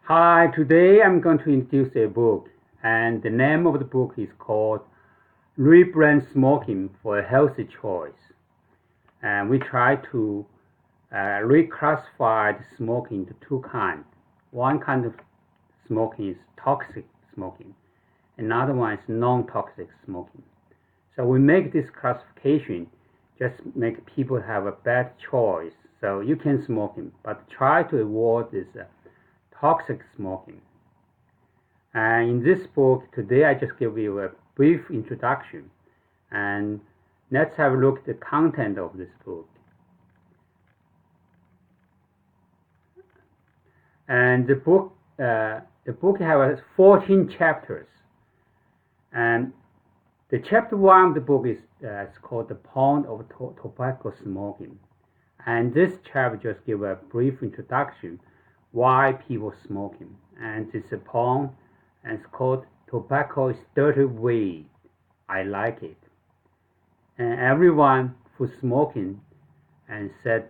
Hi, today I'm going to introduce a book, and the name of the book is called Rebrand Smoking for a Healthy Choice. And we try to reclassify the smoking into two kinds. One kind of smoking is toxic smoking, another one is non-toxic smoking. So we make this classification just make people have a bad choice. So you can smoke, but try to avoid this toxic smoking. And in this book, today I just give you a brief introduction. And let's have a look at the content of this book. And the book has 14 chapters. And the chapter 1 of the book is called The Point of Tobacco Smoking. And this chapter just give a brief introduction why people smoking. And it's a poem, and it's called Tobacco is Dirty Weed. I like it. And everyone who's smoking and said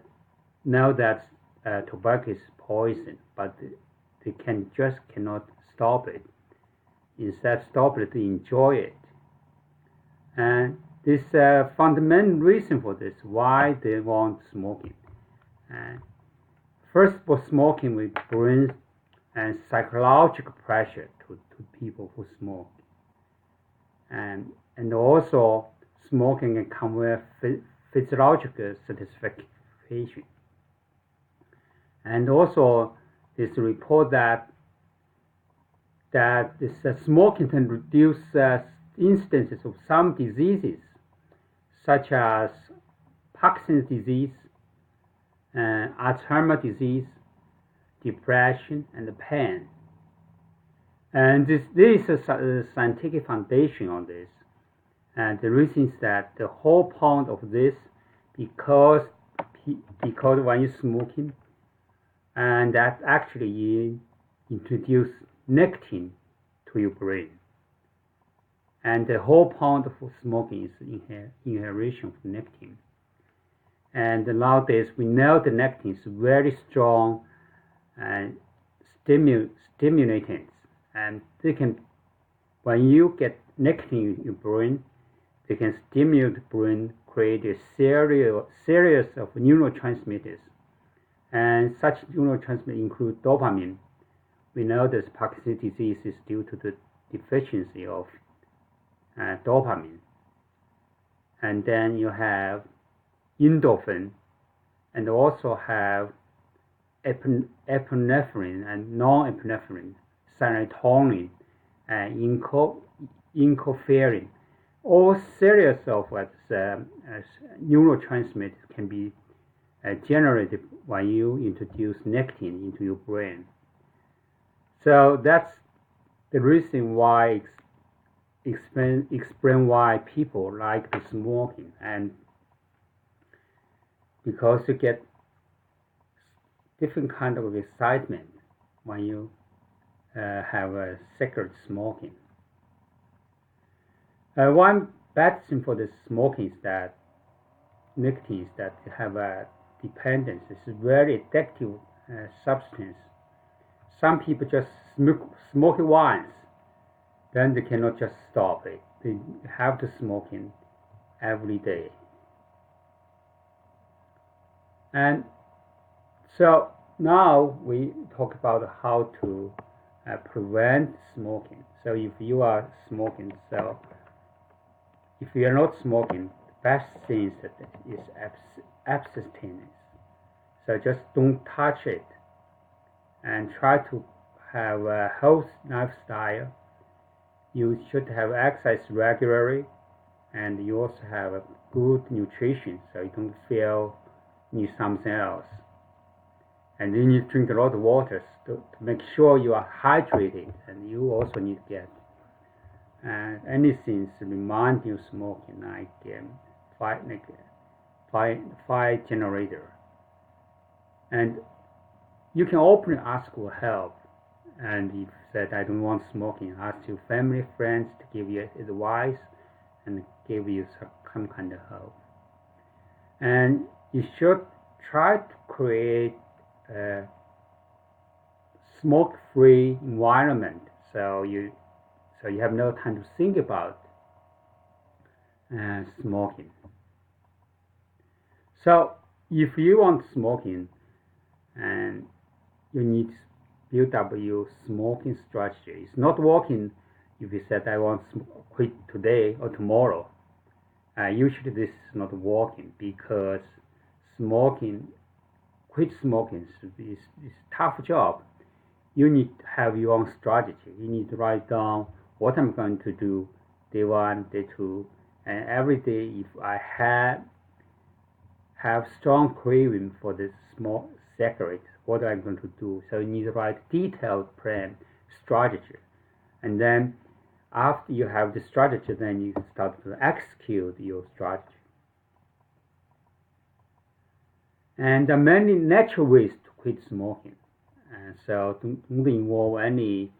know that tobacco is poison, but they cannot stop it. Instead, stop it to enjoy it. And this fundamental reason for this, why they want smoking. And first of all, smoking will bring psychological pressure to people who smoke. And also, smoking can come with physiological satisfaction. And also, this report that this smoking can reduce instances of some diseases, such as Parkinson's disease, Alzheimer's disease, depression, and pain. And there is a scientific foundation on this. And the reason is that the whole point of this, because when you're smoking, and that actually introduce nicotine to your brain. And the whole point of smoking is inhalation of nicotine. And nowadays we know the nicotine is very strong and stimulating, and they can, when you get nicotine in your brain, they can stimulate the brain, create a series of neurotransmitters, and such neurotransmitters include dopamine. We know that Parkinson's disease is due to the deficiency of dopamine. And then you have endorphin, and also have epinephrine and non-epinephrine, serotonin, and enkephalin. All series of neurotransmitters can be generated when you introduce nicotine into your brain. So that's the reason why explain why people like the smoking, and because you get different kind of excitement when you have a cigarette smoking. One bad thing for the smoking is that nicotine is that you have a dependence. It's a very addictive substance. Some people just smoke it once, then they cannot just stop it. They have to smoke it every day. And so now we talk about how to prevent smoking. So if you are smoking, so if you are not smoking, the best thing is abstinence. So just don't touch it, and try to have a healthy lifestyle. You should have exercise regularly, and you also have a good nutrition, so you don't feel you need something else. And you need to drink a lot of water to make sure you are hydrated, and you also need to get anything to remind you smoking, like fire generator. And you can openly ask for help. And if you said I don't want smoking, ask your family, friends to give you advice and give you some kind of help. And you should try to create smoke-free environment, so you have no time to think about smoking. So if you want smoking, and you need to build up your smoking strategy. It's not working if you said I want to quit today or tomorrow. Usually this is not working because quit smoking is a tough job. You need to have your own strategy. You need to write down what I'm going to do day 1, day 2, and every day if I have strong craving for this small cigarette, what I'm going to do. So you need to write detailed plan, strategy. And then after you have the strategy, then you start to execute your strategy. And there are many natural ways to quit smoking. So don't involve any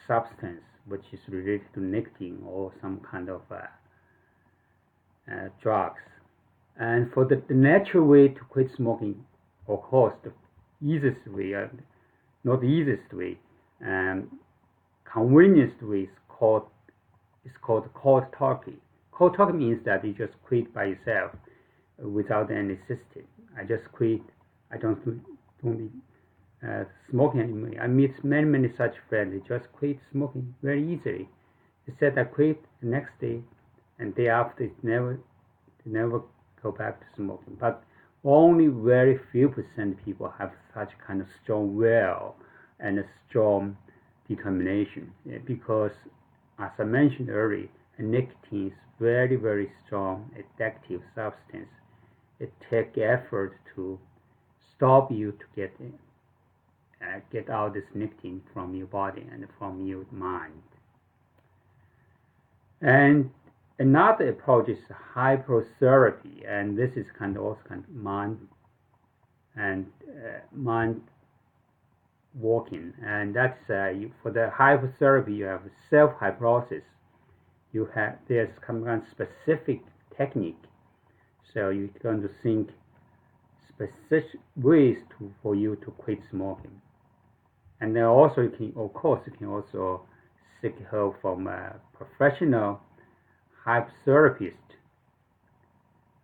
substance which is related to nicotine or some kind of drugs. And for the natural way to quit smoking, of course, the easiest way, not the easiest way, convenient way is called cold turkey. Cold turkey means that you just quit by yourself without any system. I just quit. I don't smoking anymore. I meet many such friends. They just quit smoking very easily. They said I quit the next day, and day after they never go back to smoking. But only very few % people have such kind of strong will and a strong determination, because as I mentioned earlier, nicotine is very strong addictive substance. It takes effort to stop you to get out this nicotine from your body and from your mind. And another approach is hypnotherapy, and this is also kind of mind working, and that's for the hypnotherapy you have self-hypnosis. There's some kind of specific technique, so you're going to think specific ways for you to quit smoking. And then also you can also seek help from a professional hypnotherapist,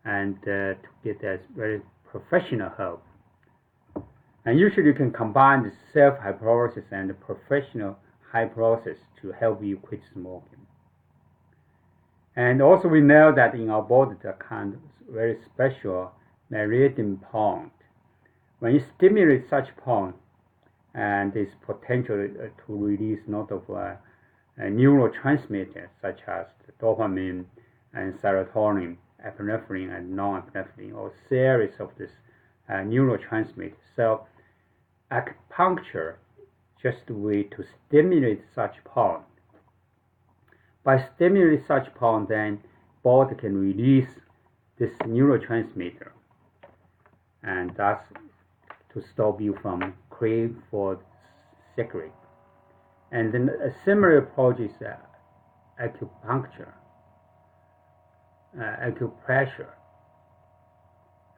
and to get that very professional help. And usually you can combine the self-hypnosis and the professional hypnosis to help you quit smoking. And also we know that in our body there are kind of very special meridian point. When you stimulate such point, and there's potential to release a lot of neurotransmitters such as dopamine and serotonin, epinephrine and non-epinephrine, or series of this neurotransmitters. So acupuncture just a way to stimulate such point. By stimulating such point, then body can release this neurotransmitter, and thus to stop you from craving for cigarette. And then a similar approach is acupuncture, acupressure,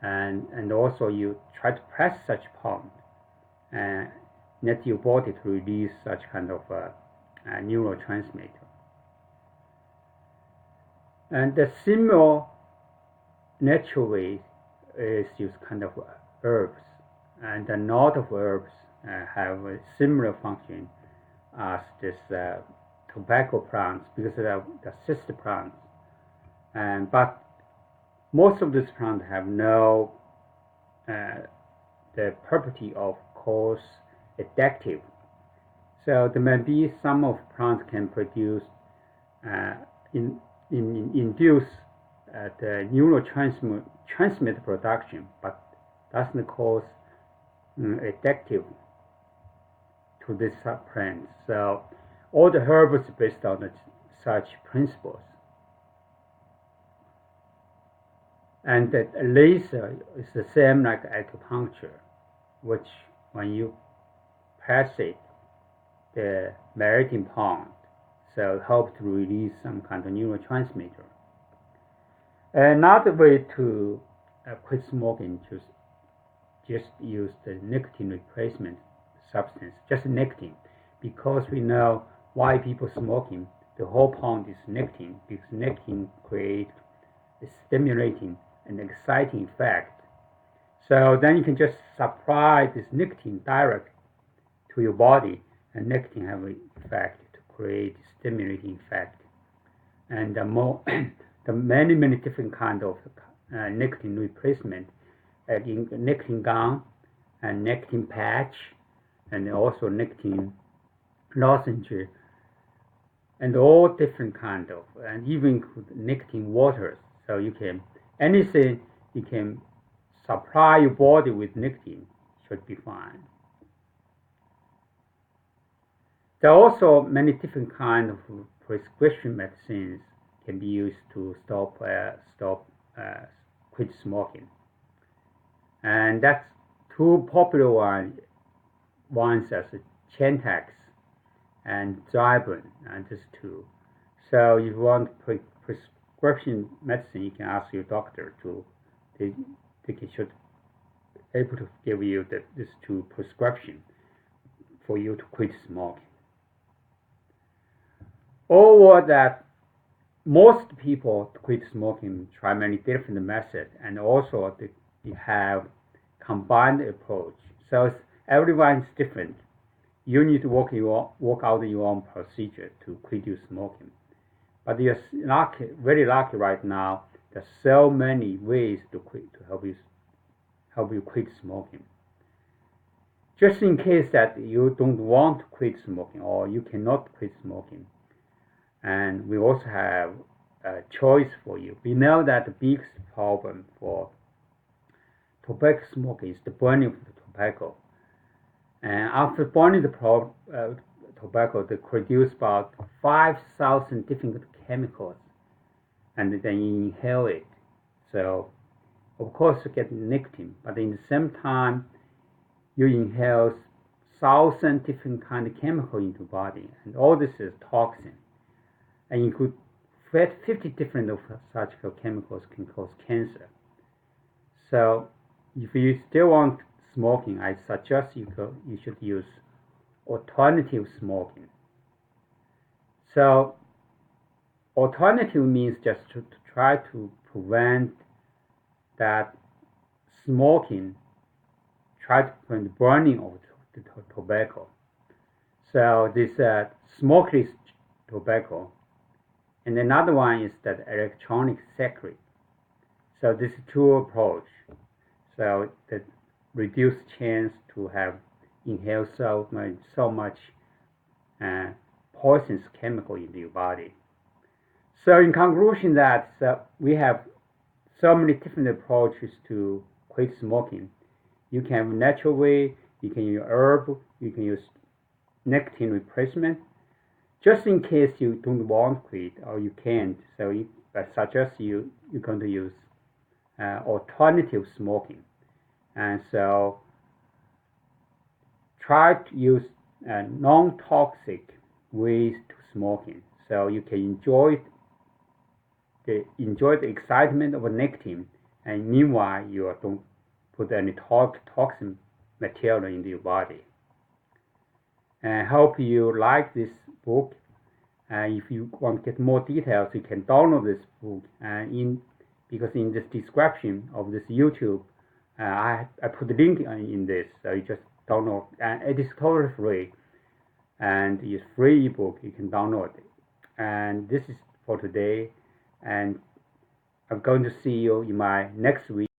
and also you try to press such point and let your body to release such kind of neurotransmitter. And the similar natural way is use kind of herbs, and a lot of herbs have a similar function as this tobacco plants, because they are the sister plants. But most of these plants have no the property of cause addictive. So there may be some of plants can produce induce the neurotransmitter production, but doesn't cause addictive to these plants. So all the herbs are based on such principles. And the laser is the same like acupuncture, which when you press it, the meridian point, so it helps to release some kind of neurotransmitter. Another way to quit smoking is just use the nicotine replacement substance, just nicotine. Because we know why people smoking, the whole point is nicotine, because nicotine creates a stimulating and exciting effect. So then you can just supply this nicotine direct to your body, and nicotine have an effect to create stimulating effect. And the many different kind of nicotine replacement, nicotine gum and nicotine patch, and also nicotine lozenge, and all different kind of, and even nicotine waters. So you can anything you can supply your body with nicotine should be fine. There are also many different kinds of prescription medicines can be used to quit smoking, and that's two popular ones as Chantix and Zyban, and just two. So if you want prescription medicine, you can ask your doctor to they should able to give you these two prescription for you to quit smoking. Or that most people quit smoking try many different methods, and also they have combined approach. So everyone is different. You need to work out your own procedure to quit your smoking. But you're very lucky right now. There's so many ways to help you quit smoking. Just in case that you don't want to quit smoking or you cannot quit smoking, and we also have a choice for you. We know that the biggest problem for tobacco smoking is the burning of the tobacco. And after burning the tobacco, they produce about 5,000 different chemicals, and then you inhale it. So, of course, you get nicotine, but in the same time, you inhale 1,000 different kind of chemicals into the body, and all this is toxin. And you could 50 different of such chemicals can cause cancer. So if you still want smoking, I suggest you should use alternative smoking. So alternative means just to try to prevent that smoking, try to prevent the burning of the tobacco. So this smokeless tobacco. And another one is that electronic cigarette. So this is two approach. So that reduce chance to have inhale so much poisonous chemical in your body. So in conclusion, that we have so many different approaches to quit smoking. You can have a natural way. You can use herb. You can use nicotine replacement. Just in case you don't want to quit or you can't, so I suggest you're going to use alternative smoking. And so try to use non-toxic ways to smoking, so you can enjoy the excitement of nicotine, and meanwhile you don't put any toxin material into your body. And I hope you like this book. If you want to get more details, you can download this book. Because in this description of this YouTube, I put the link in this, so you just download. And it is totally free, and it's free ebook. You can download it. And this is for today. And I'm going to see you in my next week.